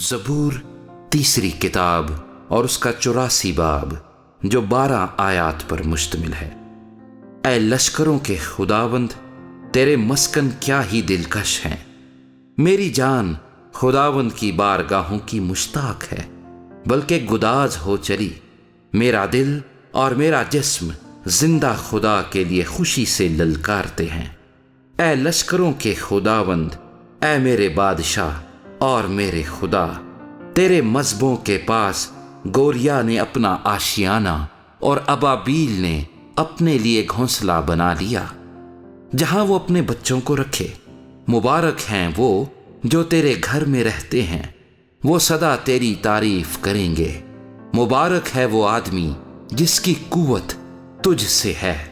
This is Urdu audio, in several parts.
زبور تیسری کتاب اور اس کا 84 باب جو 12 آیات پر مشتمل ہے۔ اے لشکروں کے خداوند، تیرے مسکن کیا ہی دلکش ہیں۔ میری جان خداوند کی بارگاہوں کی مشتاق ہے، بلکہ گداز ہو چلی۔ میرا دل اور میرا جسم زندہ خدا کے لیے خوشی سے للکارتے ہیں۔ اے لشکروں کے خداوند، اے میرے بادشاہ اور میرے خدا، تیرے مذہبوں کے پاس گوریا نے اپنا آشیانہ اور ابابیل نے اپنے لیے گھونسلہ بنا لیا، جہاں وہ اپنے بچوں کو رکھے۔ مبارک ہیں وہ جو تیرے گھر میں رہتے ہیں، وہ سدا تیری تعریف کریں گے۔ مبارک ہے وہ آدمی جس کی قوت تجھ سے ہے،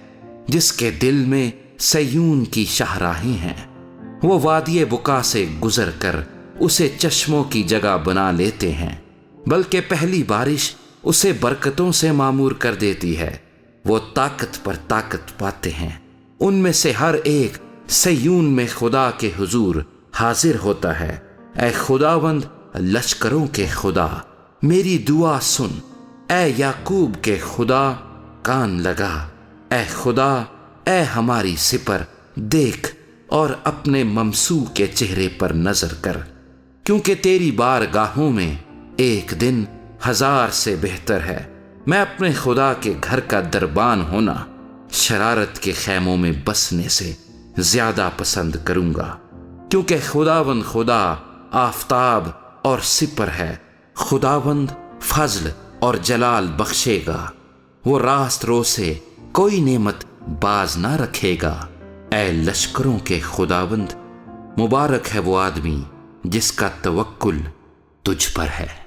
جس کے دل میں سیون کی شاہراہیں ہیں۔ وہ وادی بکا سے گزر کر اسے چشموں کی جگہ بنا لیتے ہیں، بلکہ پہلی بارش اسے برکتوں سے معمور کر دیتی ہے۔ وہ طاقت پر طاقت پاتے ہیں، ان میں سے ہر ایک سیون میں خدا کے حضور حاضر ہوتا ہے۔ اے خداوند لشکروں کے خدا، میری دعا سن۔ اے یعقوب کے خدا، کان لگا۔ اے خدا، اے ہماری سپر، دیکھ اور اپنے ممسوح کے چہرے پر نظر کر، کیونکہ تیری بارگاہوں میں ایک دن 1000 سے بہتر ہے۔ میں اپنے خدا کے گھر کا دربان ہونا شرارت کے خیموں میں بسنے سے زیادہ پسند کروں گا، کیونکہ خداوند خدا آفتاب اور سپر ہے۔ خداوند فضل اور جلال بخشے گا، وہ راست رو سے کوئی نعمت باز نہ رکھے گا۔ اے لشکروں کے خداوند، مبارک ہے وہ آدمی جس کا توکل تجھ پر ہے۔